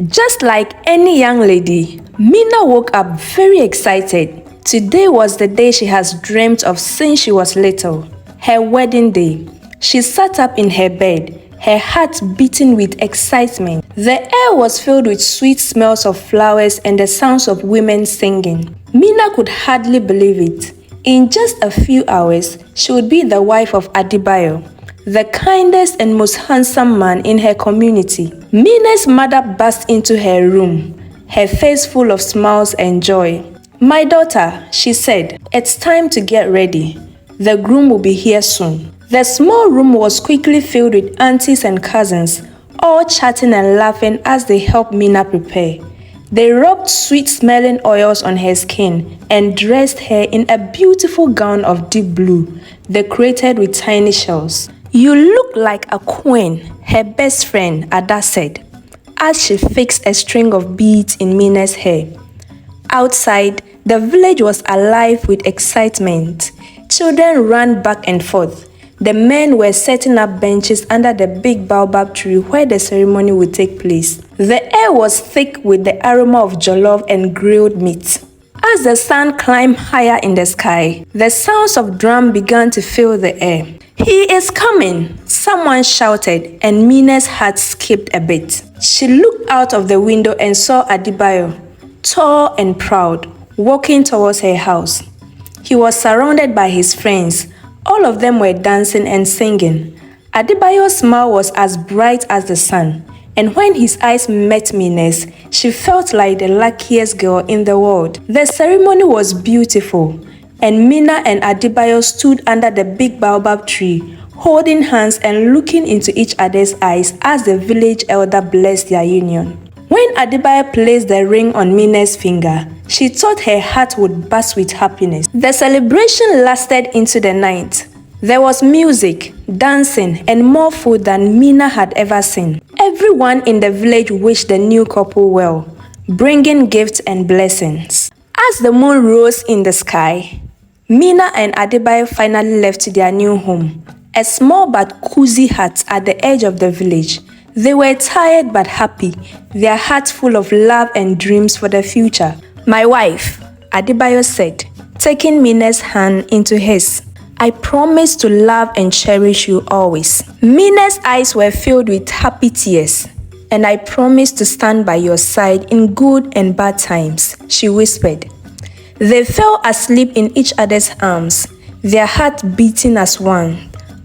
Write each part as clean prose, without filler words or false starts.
Just like any young lady, Mina woke up very excited. Today was the day she has dreamt of since she was little, her wedding day. She sat up in her bed, her heart beating with excitement. The air was filled with sweet smells of flowers and the sounds of women singing. Mina could hardly believe it. In just a few hours, she would be the wife of Adebayo, the kindest and most handsome man in her community. Mina's mother burst into her room, her face full of smiles and joy. "My daughter," she said, "it's time to get ready. The groom will be here soon." The small room was quickly filled with aunties and cousins, all chatting and laughing as they helped Mina prepare. They rubbed sweet-smelling oils on her skin and dressed her in a beautiful gown of deep blue, decorated with tiny shells. "You look like a queen," her best friend Ada said, as she fixed a string of beads in Mina's hair. Outside, the village was alive with excitement. Children ran back and forth. The men were setting up benches under the big baobab tree where the ceremony would take place. The air was thick with the aroma of jollof and grilled meat. As the sun climbed higher in the sky, the sounds of drum began to fill the air. "He is coming!" someone shouted, and Mina's heart skipped a bit. She looked out of the window and saw Adebayo, tall and proud, walking towards her house. He was surrounded by his friends. All of them were dancing and singing. Adebayo's smile was as bright as the sun, and when his eyes met Mina's, she felt like the luckiest girl in the world. The ceremony was beautiful, and Mina and Adebayo stood under the big baobab tree, holding hands and looking into each other's eyes as the village elder blessed their union. When Adebayo placed the ring on Mina's finger, she thought her heart would burst with happiness. The celebration lasted into the night. There was music, dancing, and more food than Mina had ever seen. Everyone in the village wished the new couple well, bringing gifts and blessings. As the moon rose in the sky, Mina and Adebayo finally left their new home, a small but cozy hut at the edge of the village. They were tired but happy, their hearts full of love and dreams for the future. "My wife," Adebayo said, taking Mina's hand into his. "I promise to love and cherish you always." Mina's eyes were filled with happy tears. "And I promise to stand by your side in good and bad times," she whispered. They fell asleep in each other's arms, their hearts beating as one,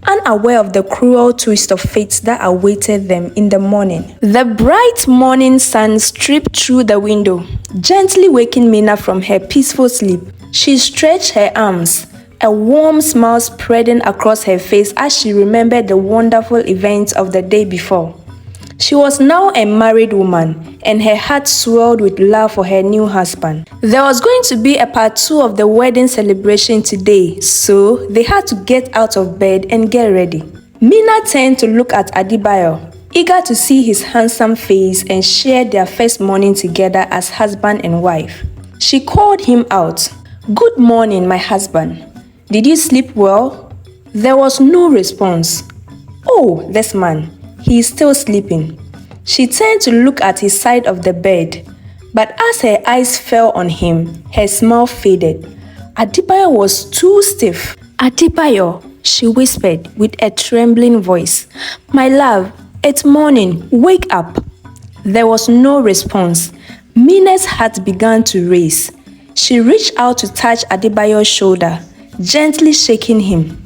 unaware of the cruel twist of fate that awaited them in the morning. The bright morning sun streamed through the window, gently waking Mina from her peaceful sleep. She stretched her arms, a warm smile spreading across her face as she remembered the wonderful events of the day before. She was now a married woman, and her heart swelled with love for her new husband. There was going to be a part 2 of the wedding celebration today, so they had to get out of bed and get ready. Mina turned to look at Adebayo, eager to see his handsome face and share their first morning together as husband and wife. She called him out. "Good morning, my husband. Did you sleep well?" There was no response. "Oh, this man. He is still sleeping." She turned to look at his side of the bed, but as her eyes fell on him, her smile faded. Adebayo was too stiff. "Adebayo," she whispered with a trembling voice. "My love, it's morning. Wake up." There was no response. Mina's heart began to race. She reached out to touch Adebayo's shoulder, gently shaking him.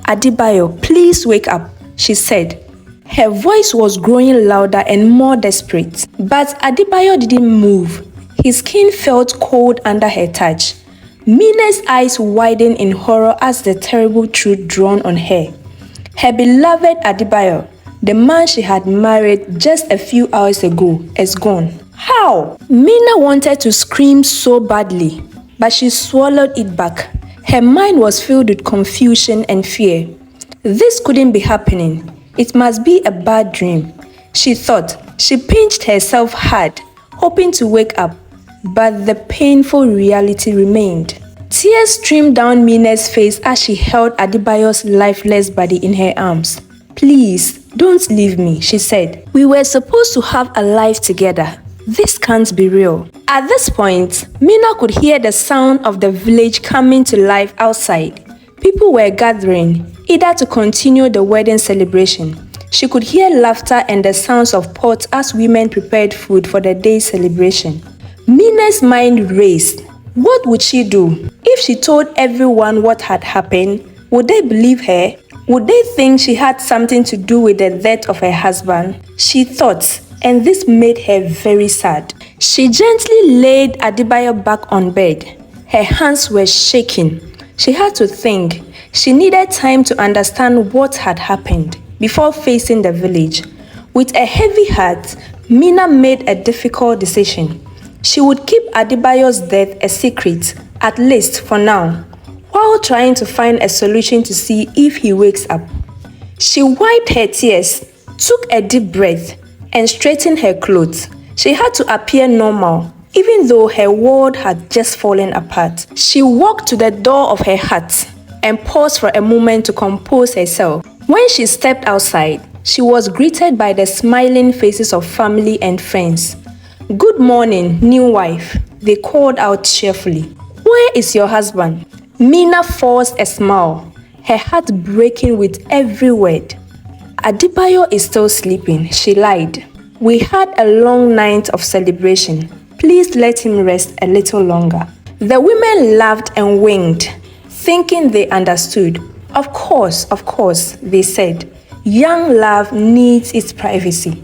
"Adebayo, please wake up," she said. Her voice was growing louder and more desperate. But Adebayo didn't move. His skin felt cold under her touch. Mina's eyes widened in horror as the terrible truth dawned on her. Her beloved Adebayo, the man she had married just a few hours ago, is gone. How? Mina wanted to scream so badly, but she swallowed it back. Her mind was filled with confusion and fear. This couldn't be happening. It must be a bad dream, she thought. She pinched herself hard, hoping to wake up, but the painful reality remained. Tears streamed down Mina's face as she held Adebayo's lifeless body in her arms. "Please, don't leave me," she said. "We were supposed to have a life together. This can't be real. At this point, Mina could hear the sound of the village coming to life outside. People were gathering, either to continue the wedding celebration. She could hear laughter and the sounds of pots as women prepared food for the day's celebration. Mina's mind raced. What would she do? If she told everyone what had happened, would they believe her? Would they think she had something to do with the death of her husband? She thought, and this made her very sad. She gently laid Adebayo back on bed. Her hands were shaking. She had to think. She needed time to understand what had happened before facing the village. With a heavy heart, Mina made a difficult decision. She would keep Adebayo's death a secret, at least for now, while trying to find a solution to see if he wakes up. She wiped her tears, took a deep breath, and straightened her clothes. She had to appear normal, even though her world had just fallen apart. She walked to the door of her hut and paused for a moment to compose herself. When she stepped outside, she was greeted by the smiling faces of family and friends. "Good morning, new wife," they called out cheerfully. "Where is your husband?" Mina forced a smile, her heart breaking with every word. "Adebayo is still sleeping," she lied. "We had a long night of celebration. Please let him rest a little longer." The women laughed and winked, thinking they understood. Of course, they said. Young love needs its privacy.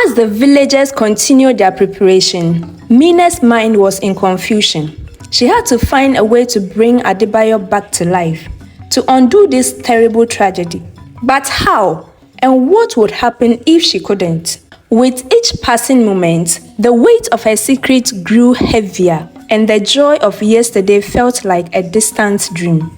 As the villagers continued their preparation, Mina's mind was in confusion. She had to find a way to bring Adebayo back to life, to undo this terrible tragedy. But how? And what would happen if she couldn't? With each passing moment, the weight of her secret grew heavier, and the joy of yesterday felt like a distant dream.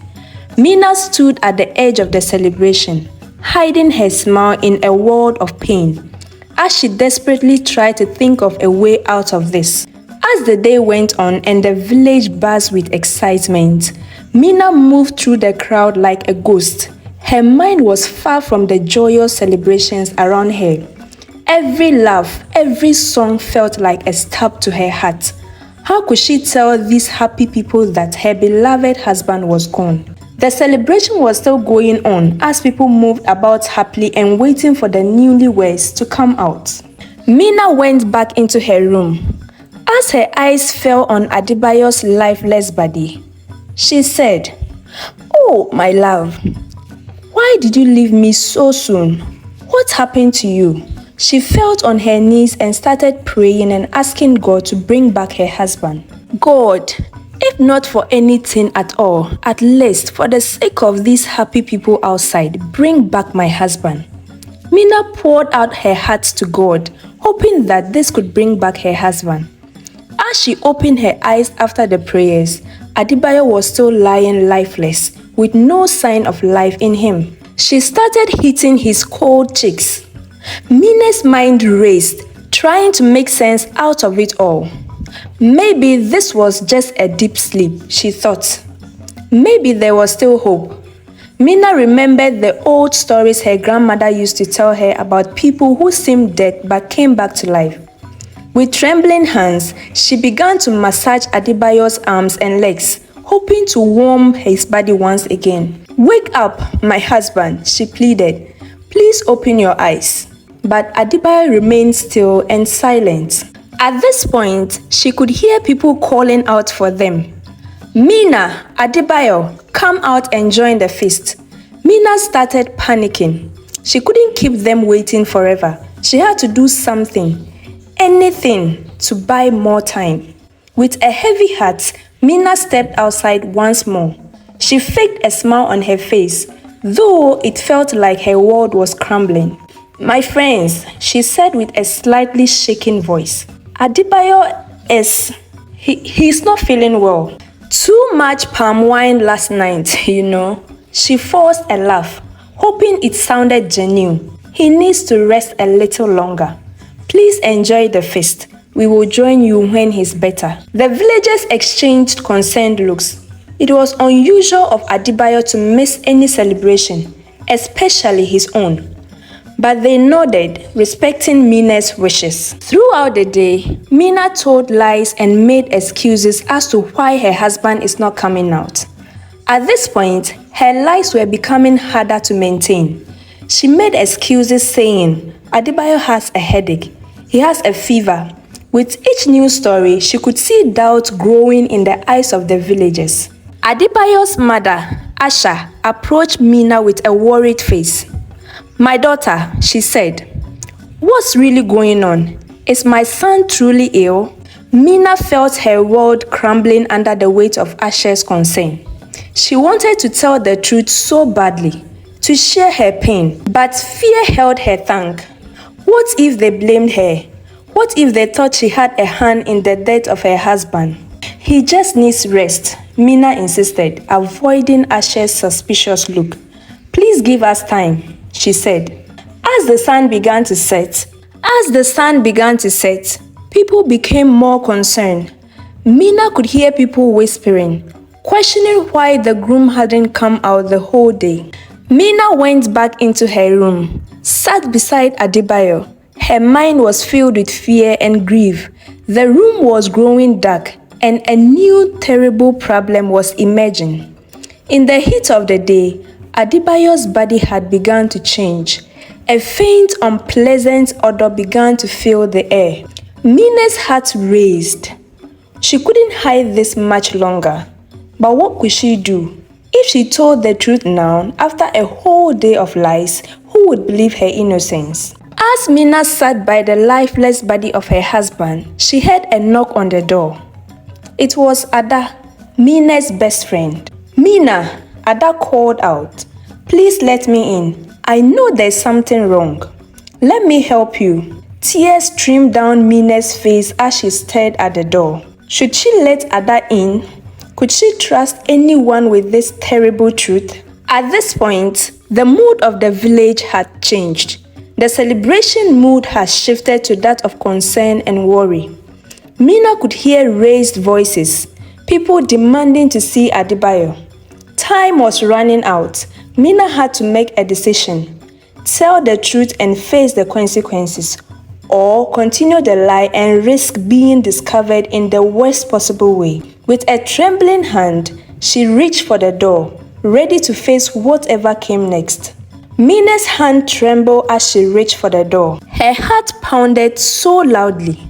Mina stood at the edge of the celebration, hiding her smile in a world of pain, as she desperately tried to think of a way out of this. As the day went on and the village buzzed with excitement, Mina moved through the crowd like a ghost. Her mind was far from the joyous celebrations around her. Every laugh, every song felt like a stab to her heart. How could she tell these happy people that her beloved husband was gone? The celebration was still going on as people moved about happily and waiting for the newlyweds to come out. Mina went back into her room. As her eyes fell on Adebayo's lifeless body, she said, "Oh, my love, why did you leave me so soon? What happened to you?" She fell on her knees and started praying and asking God to bring back her husband. "God, if not for anything at all, at least for the sake of these happy people outside, bring back my husband." Mina poured out her heart to God, hoping that this could bring back her husband. As she opened her eyes after the prayers, Adebayo was still lying lifeless, with no sign of life in him. She started hitting his cold cheeks. Mina's mind raced, trying to make sense out of it all. Maybe this was just a deep sleep, she thought. Maybe there was still hope. Mina remembered the old stories her grandmother used to tell her about people who seemed dead but came back to life. With trembling hands, she began to massage Adebayo's arms and legs, hoping to warm his body once again. "Wake up, my husband," she pleaded. "Please open your eyes." But Adebayo remained still and silent. At this point, she could hear people calling out for them. "Mina, Adebayo, come out and join the feast." Mina started panicking. She couldn't keep them waiting forever. She had to do something, anything, to buy more time. With a heavy heart, Mina stepped outside once more. She faked a smile on her face, though it felt like her world was crumbling. "My friends," she said with a slightly shaking voice, "Adebayo he's not feeling well. Too much palm wine last night, you know." She forced a laugh, hoping it sounded genuine. "He needs to rest a little longer. Please enjoy the feast. We will join you when he's better." The villagers exchanged concerned looks. It was unusual of Adebayo to miss any celebration, especially his own. but they nodded, respecting Mina's wishes. Throughout the day, Mina told lies and made excuses as to why her husband is not coming out. At this point, her lies were becoming harder to maintain. She made excuses saying, Adebayo has a headache, he has a fever. With each new story, she could see doubt growing in the eyes of the villagers. Adebayo's mother, Asha, approached Mina with a worried face. My daughter, she said, what's really going on? Is my son truly ill? Mina felt her world crumbling under the weight of Asha's concern. She wanted to tell the truth so badly, to share her pain, but fear held her tongue. What if they blamed her? What if they thought she had a hand in the death of her husband? He just needs rest, Mina insisted, avoiding Asha's suspicious look. Please give us time, she said. As the sun began to set, people became more concerned. Mina could hear people whispering, questioning why the groom hadn't come out the whole day. Mina went back into her room, sat beside Adebayo. Her mind was filled with fear and grief. The room was growing dark, and a new terrible problem was emerging. In the heat of the day, Adebayo's body had begun to change. A faint, unpleasant odor began to fill the air. Mina's heart raced. She couldn't hide this much longer. But what could she do? If she told the truth now, after a whole day of lies, who would believe her innocence? As Mina sat by the lifeless body of her husband, she heard a knock on the door. It was Ada, Mina's best friend. Mina, Ada called out. Please let me in. I know there's something wrong. Let me help you. Tears streamed down Mina's face as she stared at the door. Should she let Ada in? Could she trust anyone with this terrible truth? At this point, the mood of the village had changed. The celebration mood had shifted to that of concern and worry. Mina could hear raised voices, people demanding to see Adebayo. Time was running out. Mina had to make a decision. Tell the truth and face the consequences, or continue the lie and risk being discovered in the worst possible way. With a trembling hand, she reached for the door, ready to face whatever came next. Mina's hand trembled as she reached for the door. Her heart pounded so loudly.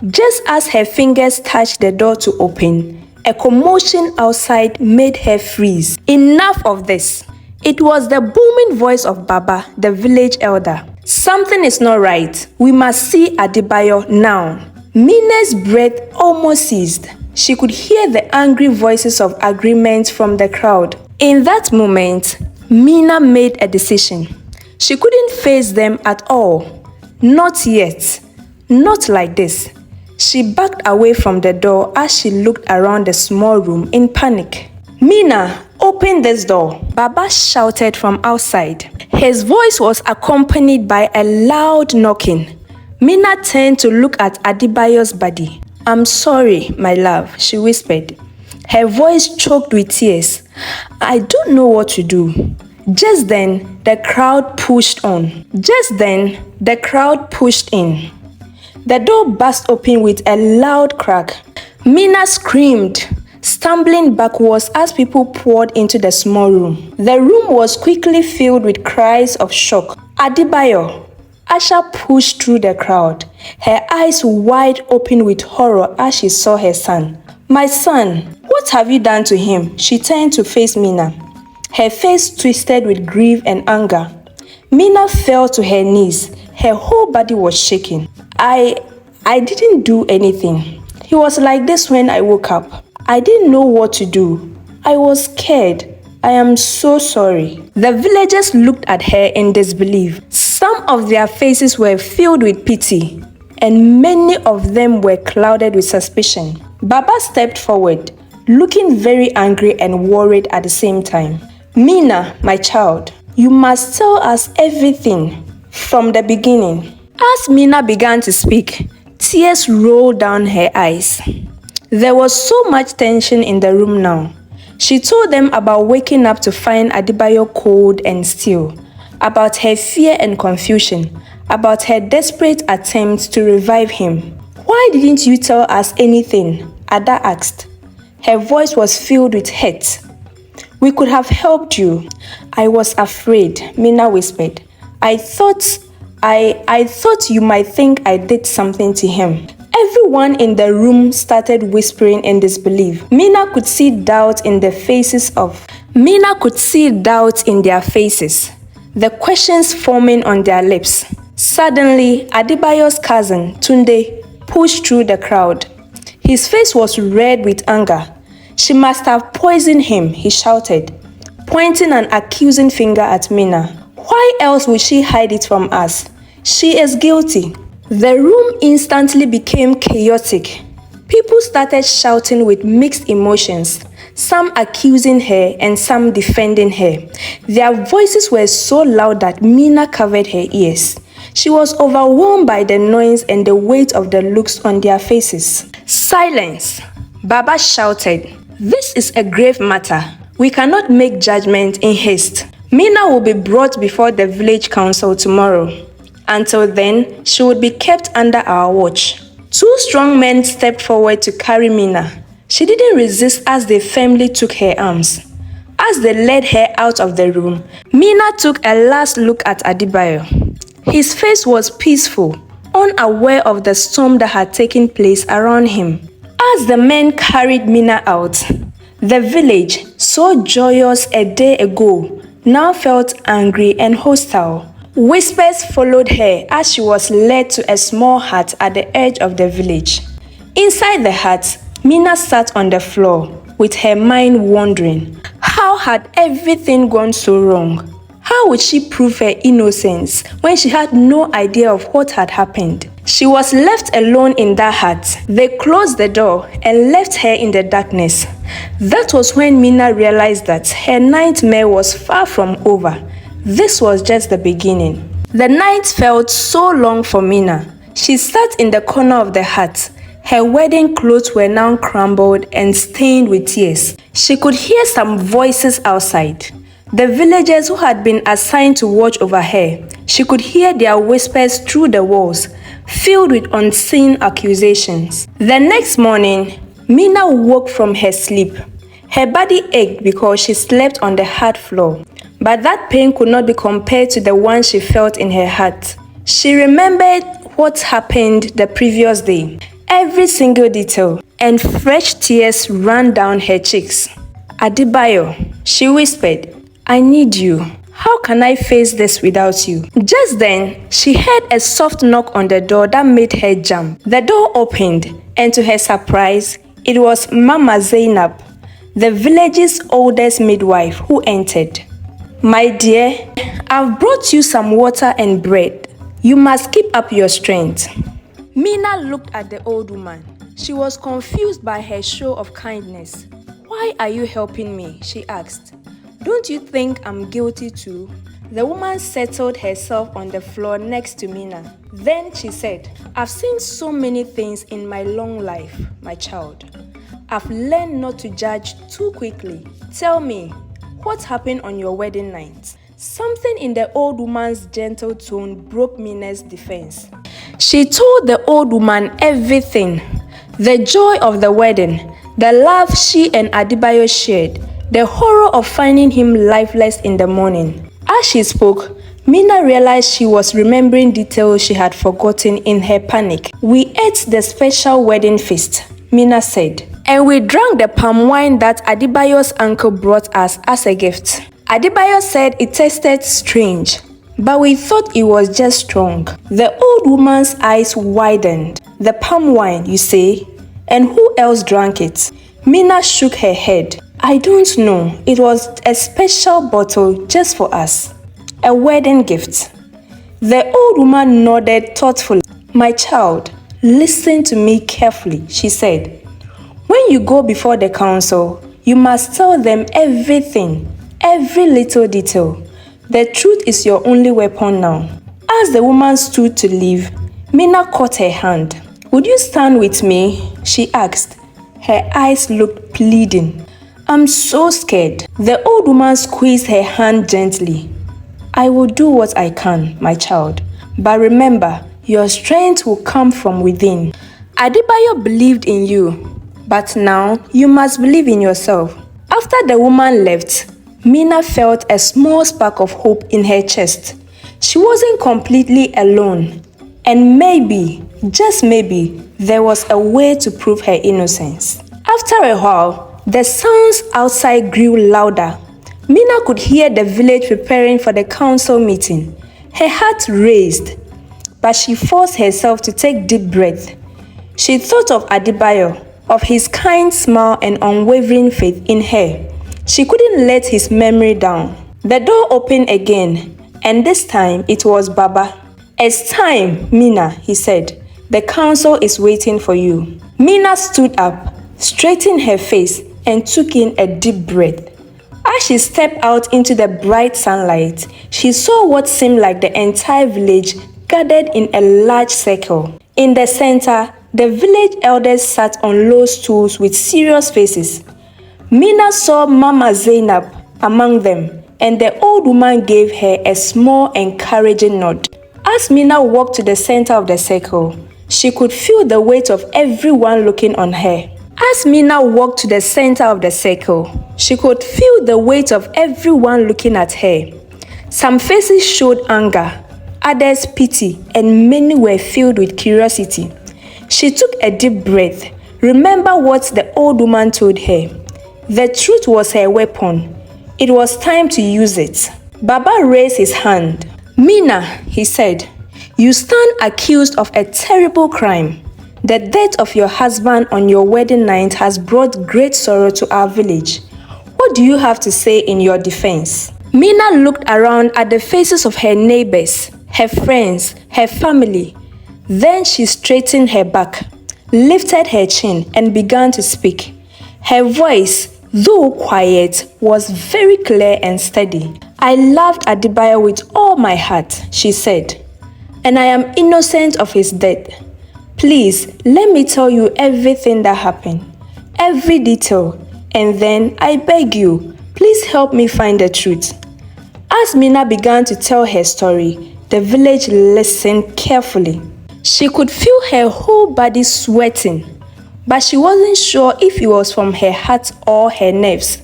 Just as her fingers touched the door to open, a commotion outside made her freeze. Enough of this! It was the booming voice of Baba, the village elder. Something is not right. We must see Adebayo now. Mina's breath almost ceased. She could hear the angry voices of agreement from the crowd. In that moment, Mina made a decision. She couldn't face them at all. Not yet. Not like this. She backed away from the door as she looked around the small room in panic. Mina, open this door, Baba shouted from outside. His voice was accompanied by a loud knocking. Mina turned to look at Adebayo's body. I'm sorry, my love, she whispered. Her voice choked with tears. I don't know what to do. Just then, the crowd pushed in. The door burst open with a loud crack. Mina screamed, stumbling backwards as people poured into the small room. The room was quickly filled with cries of shock. Adebayo. Asha pushed through the crowd, her eyes wide open with horror as she saw her son. My son, what have you done to him? She turned to face Mina, her face twisted with grief and anger. Mina fell to her knees. Her whole body was shaking. I didn't do anything. He was like this when I woke up. I didn't know what to do. I was scared. I am so sorry. The villagers looked at her in disbelief. Some of their faces were filled with pity, and many of them were clouded with suspicion. Baba stepped forward, looking very angry and worried at the same time. Mina, my child, you must tell us everything from the beginning. As Mina began to speak, tears rolled down her eyes. There was so much tension in the room now. She told them about waking up to find Adebayo cold and still, about her fear and confusion, about her desperate attempts to revive him. "Why didn't you tell us anything?" Ada asked. Her voice was filled with hurt. "We could have helped you." "I was afraid," Mina whispered. I thought you might think I did something to him." Everyone in the room started whispering in disbelief. Mina could see doubt in their faces, the questions forming on their lips. Suddenly, Adebayo's cousin, Tunde, pushed through the crowd. His face was red with anger. "She must have poisoned him," he shouted, pointing an accusing finger at Mina. "Why else would she hide it from us? She is guilty." The room instantly became chaotic. People started shouting with mixed emotions, some accusing her and some defending her. Their voices were so loud that Mina covered her ears. She was overwhelmed by the noise and the weight of the looks on their faces. "Silence!" Baba shouted. "This is a grave matter. We cannot make judgment in haste. Mina will be brought before the village council tomorrow. Until then, she would be kept under our watch." Two strong men stepped forward to carry Mina. She didn't resist as they firmly took her arms. As they led her out of the room, Mina took a last look at Adebayo. His face was peaceful, unaware of the storm that had taken place around him. As the men carried Mina out, the village, so joyous a day ago, now felt angry and hostile. Whispers followed her as she was led to a small hut at the edge of the village. Inside the hut, Mina sat on the floor with her mind wandering. How had everything gone so wrong? How would she prove her innocence when she had no idea of what had happened? She was left alone in that hut. They closed the door and left her in the darkness. That was when Mina realized that her nightmare was far from over. This was just the beginning. The night felt so long for Mina. She sat in the corner of the hut. Her wedding clothes were now crumbled and stained with tears. She could hear some voices outside. The villagers who had been assigned to watch over her. She could hear their whispers through the walls, filled with unseen accusations. The next morning, Mina woke from her sleep. Her body ached because she slept on the hard floor. But that pain could not be compared to the one she felt in her heart. She remembered what happened the previous day, every single detail, and fresh tears ran down her cheeks. "Adebayo," she whispered, "I need you. How can I face this without you?" Just then, she heard a soft knock on the door that made her jump. The door opened, and to her surprise, it was Mama Zainab, the village's oldest midwife, who entered. "My dear, I've brought you some water and bread. You must keep up your strength." Mina looked at the old woman. She was confused by her show of kindness. "Why are you helping me?" she asked. "Don't you think I'm guilty too?" The woman settled herself on the floor next to Mina. Then she said, "I've seen so many things in my long life, my child. I've learned not to judge too quickly. Tell me, what happened on your wedding night?" Something in the old woman's gentle tone broke Mina's defense. She told the old woman everything. The joy of the wedding, the love she and Adebayo shared, the horror of finding him lifeless in the morning. As she spoke, Mina realized she was remembering details she had forgotten in her panic. "We ate the special wedding feast," Mina said, "and we drank the palm wine that Adebayo's uncle brought us as a gift. Adebayo said it tasted strange, but we thought it was just strong." The old woman's eyes widened. "The palm wine, you say? And who else drank it?" Mina shook her head. "I don't know. It was a special bottle just for us. A wedding gift." The old woman nodded thoughtfully. "My child, listen to me carefully," she said. "When you go before the council, you must tell them everything, every little detail. The truth is your only weapon now." As the woman stood to leave, Mina caught her hand. "Would you stand with me?" she asked. Her eyes looked pleading. "I'm so scared." The old woman squeezed her hand gently. I will do what I can, my child. But remember, your strength will come from within. Adebayo believed in you, but now you must believe in yourself. After the woman left, Mina felt a small spark of hope in her chest. She wasn't completely alone, and maybe, just maybe, there was a way to prove her innocence. After a while, the sounds outside grew louder. Mina could hear the village preparing for the council meeting. Her heart raced, but she forced herself to take deep breath. She thought of Adebayo, of his kind smile and unwavering faith in her. She couldn't let his memory down. The door opened again, and this time it was Baba. It's time, Mina, he said. The council is waiting for you. Mina stood up, straightened her face, and took in a deep breath. As she stepped out into the bright sunlight, she saw what seemed like the entire village gathered in a large circle. In the center, the village elders sat on low stools with serious faces. Mina saw Mama Zainab among them, and the old woman gave her a small, encouraging nod. As Mina walked to the center of the circle, she could feel the weight of everyone looking on her. As Mina walked to the center of the circle, she could feel the weight of everyone looking at her. Some faces showed anger, others pity, and many were filled with curiosity. She took a deep breath. Remember what the old woman told her. The truth was her weapon. It was time to use it. Baba raised his hand. Mina, he said, you stand accused of a terrible crime. The death of your husband on your wedding night has brought great sorrow to our village. What do you have to say in your defense? Mina looked around at the faces of her neighbors, her friends, her family. Then she straightened her back, lifted her chin, and began to speak. Her voice, though quiet, was very clear and steady. I loved Adebayo with all my heart, she said, and I am innocent of his death. Please, let me tell you everything that happened, every detail, and then I beg you, please help me find the truth. As Mina began to tell her story, the village listened carefully. She could feel her whole body sweating, but she wasn't sure if it was from her heart or her nerves.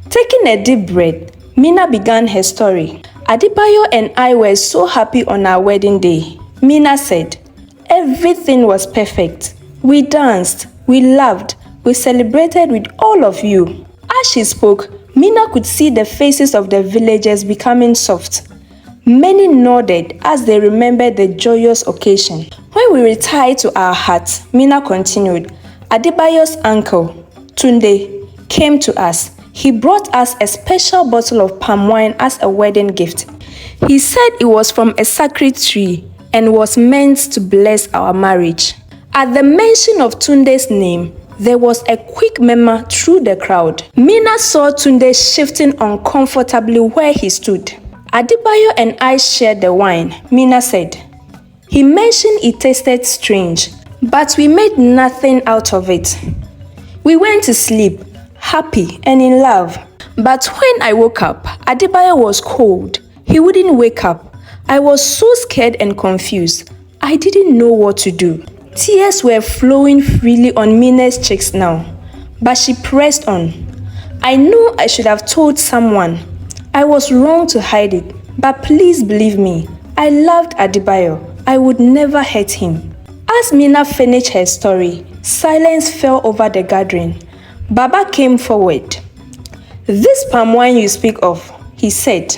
Taking a deep breath, Mina began her story. Adebayo and I were so happy on our wedding day, Mina said. Everything was perfect. We danced, we laughed, we celebrated with all of you. As she spoke, Mina could see the faces of the villagers becoming soft. Many nodded as they remembered the joyous occasion. When we retired to our hut, Mina continued, Adebayo's uncle, Tunde, came to us. He brought us a special bottle of palm wine as a wedding gift. He said it was from a sacred tree and was meant to bless our marriage. At the mention of Tunde's name, there was a quick murmur through the crowd. Mina saw Tunde shifting uncomfortably where he stood. Adebayo and I shared the wine, Mina said. He mentioned it tasted strange, but we made nothing out of it. We went to sleep, happy and in love. But when I woke up, Adebayo was cold. He wouldn't wake up. I was so scared and confused. I didn't know what to do. Tears were flowing freely on Mina's cheeks now, but she pressed on. I knew I should have told someone. I was wrong to hide it, but please believe me. I loved Adebayo. I would never hurt him. As Mina finished her story, silence fell over the gathering. Baba came forward. This palm wine you speak of, he said.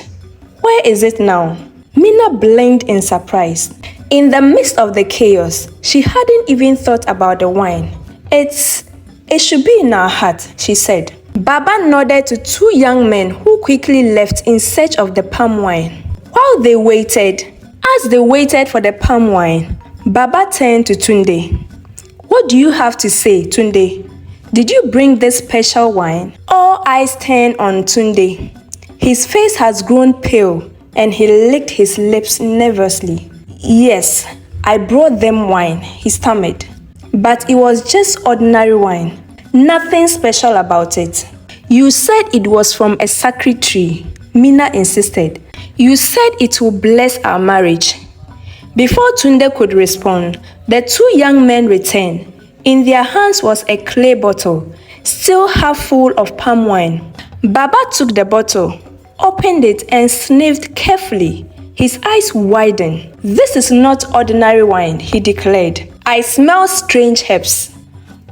Where is it now? Mina blinked in surprise. In the midst of the chaos, she hadn't even thought about the wine. It should be in our hut, she said. Baba nodded to two young men who quickly left in search of the palm wine. While they waited, as they waited for the palm wine, Baba turned to Tunde. What do you have to say, Tunde? Did you bring this special wine? All eyes turned on Tunde. His face has grown pale and he licked his lips nervously. Yes, I brought them wine, he stammered. But it was just ordinary wine. Nothing special about it. You said it was from a sacred tree, Mina insisted. You said it will bless our marriage. Before Tunde could respond, the two young men returned. In their hands was a clay bottle, still half full of palm wine. Baba took the bottle, opened it and sniffed carefully. His eyes widened. "This is not ordinary wine," he declared. "I smell strange herbs."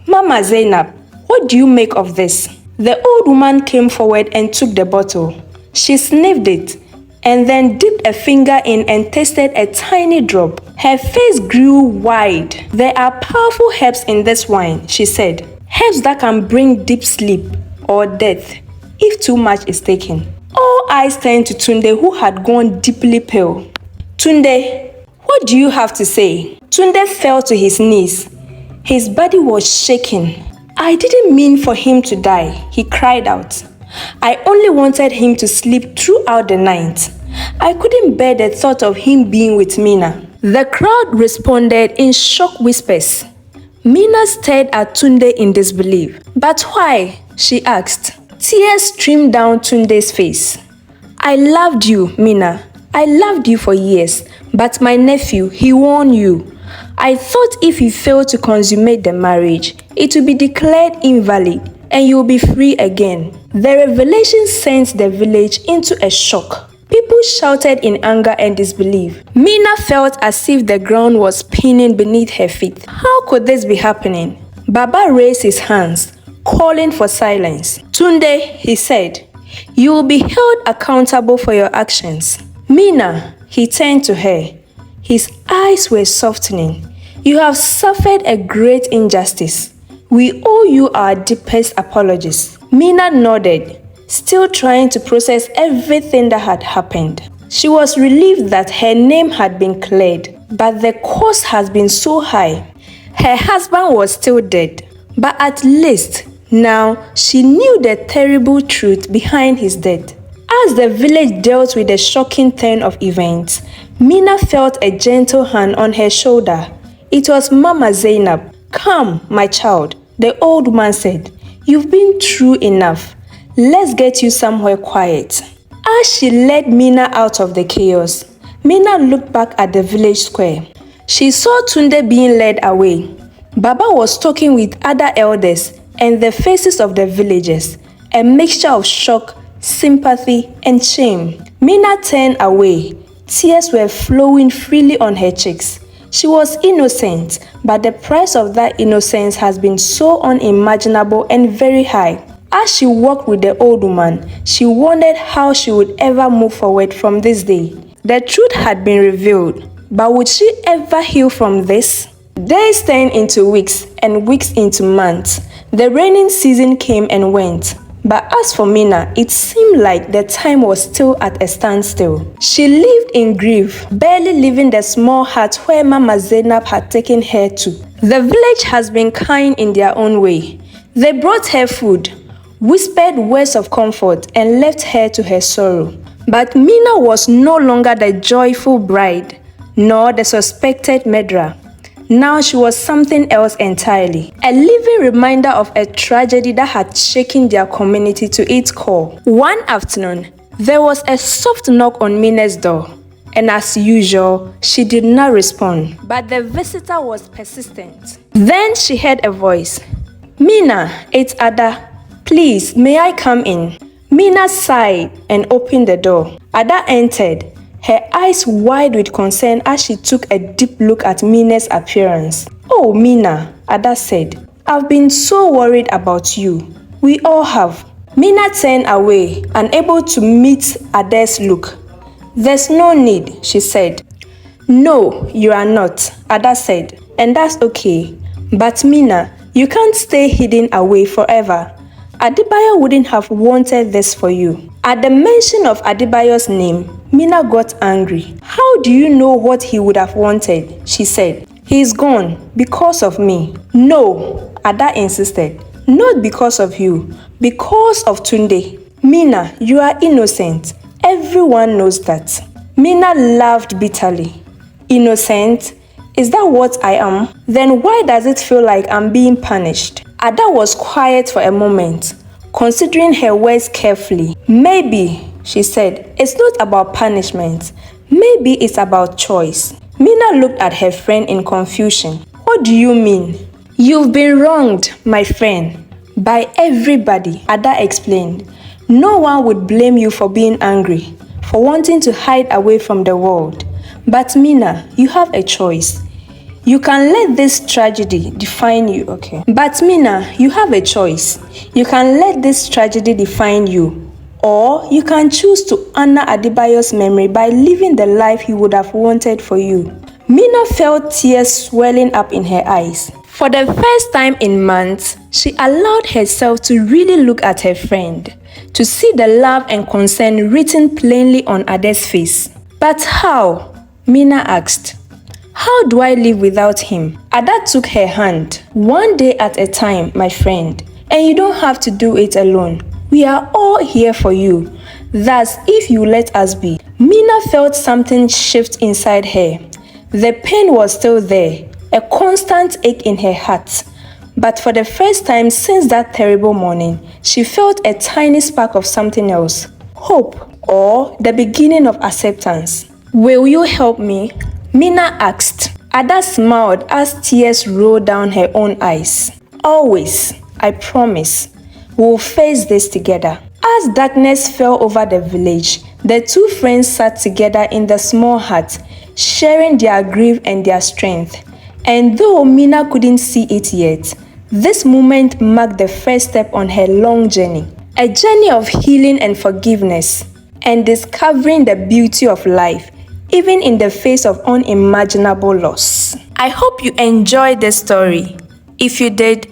"Mama Zainab, what do you make of this?" The old woman came forward and took the bottle. She sniffed it and then dipped a finger in and tasted a tiny drop. Her face grew wide. "There are powerful herbs in this wine," she said. "Herbs that can bring deep sleep or death if too much is taken." All eyes turned to Tunde, who had gone deeply pale. "Tunde, what do you have to say?" Tunde fell to his knees. His body was shaking. "I didn't mean for him to die," he cried out. "I only wanted him to sleep throughout the night. I couldn't bear the thought of him being with Mina." The crowd responded in shocked whispers. Mina stared at Tunde in disbelief. "But why?" she asked. Tears streamed down Tunde's face. "I loved you, Mina. I loved you for years, but my nephew, he warned you. I thought if you failed to consummate the marriage, it would be declared invalid and you will be free again." The revelation sent the village into a shock. People shouted in anger and disbelief. Mina felt as if the ground was spinning beneath her feet. How could this be happening? Baba raised his hands, calling for silence. "Tunde," he said, "you will be held accountable for your actions." "Mina," he turned to her. His eyes were softening. "You have suffered a great injustice. We owe you our deepest apologies." Mina nodded, still trying to process everything that had happened. She was relieved that her name had been cleared, but the cost has been so high. Her husband was still dead, but at least now she knew the terrible truth behind his death. As the village dealt with the shocking turn of events, Mina felt a gentle hand on her shoulder. It was Mama Zainab. "Come, my child," the old man said. "You've been through enough. Let's get you somewhere quiet." As she led Mina out of the chaos, Mina looked back at the village square. She saw Tunde being led away. Baba was talking with other elders and the faces of the villagers, a mixture of shock, sympathy, and shame. Mina turned away. Tears were flowing freely on her cheeks. She was innocent, but the price of that innocence has been so unimaginable and very high. As she walked with the old woman, she wondered how she would ever move forward from this day. The truth had been revealed, but would she ever heal from this? Days turned into weeks and weeks into months. The raining season came and went. But as for Mina, it seemed like the time was still at a standstill. She lived in grief, barely leaving the small hut where Mama Zainab had taken her to. The village has been kind in their own way. They brought her food, whispered words of comfort, and left her to her sorrow. But Mina was no longer the joyful bride, nor the suspected murderer. Now she was something else entirely, a living reminder of a tragedy that had shaken their community to its core. One afternoon, there was a soft knock on Mina's door, and as usual, she did not respond. But the visitor was persistent. Then she heard a voice. "Mina, it's Ada. Please, may I come in?" Mina sighed and opened the door. Ada entered, her eyes wide with concern as she took a deep look at Mina's appearance. "Oh, Mina," Ada said, "I've been so worried about you. We all have." Mina turned away, unable to meet Ada's look. "There's no need," she said. "No, you are not," Ada said, "and that's okay. But Mina, you can't stay hidden away forever. Adebayo wouldn't have wanted this for you." At the mention of Adebayo's name, Mina got angry. "How do you know what he would have wanted?" she said. "He's gone because of me." "No," Ada insisted. "Not because of you, because of Tunde." "Mina, you are innocent. Everyone knows that." Mina laughed bitterly. "Innocent? Is that what I am? Then why does it feel like I'm being punished?" Ada was quiet for a moment, considering her words carefully. Maybe She said, "It's not about punishment. Maybe it's about choice." Mina looked at her friend in confusion. "What do you mean?" "You've been wronged, my friend, by everybody," Ada explained. "No one would blame you for being angry, for wanting to hide away from the world. But Mina, you have a choice. You can let this tragedy define you, okay? But Mina, you have a choice. You can let this tragedy define you, or you can choose to honor Adebayo's memory by living the life he would have wanted for you." Mina felt tears swelling up in her eyes. For the first time in months, she allowed herself to really look at her friend, to see the love and concern written plainly on Ade's face. "But how?" Mina asked. "How do I live without him?" Ada took her hand. "One day at a time, my friend. And you don't have to do it alone. We are all here for you. Thus, if you let us be." Mina felt something shift inside her. The pain was still there, a constant ache in her heart. But for the first time since that terrible morning, she felt a tiny spark of something else. Hope, or the beginning of acceptance. "Will you help me?" Mina asked. Ada smiled as tears rolled down her own eyes. "Always, I promise. We'll face this together." As darkness fell over the village, the two friends sat together in the small hut, sharing their grief and their strength. And though Mina couldn't see it yet, this moment marked the first step on her long journey. A journey of healing and forgiveness, and discovering the beauty of life, even in the face of unimaginable loss. I hope you enjoyed this story. If you did,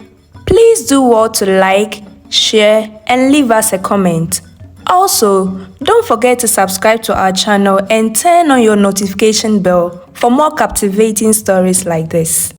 please do well to like, share, and leave us a comment. Also, don't forget to subscribe to our channel and turn on your notification bell for more captivating stories like this.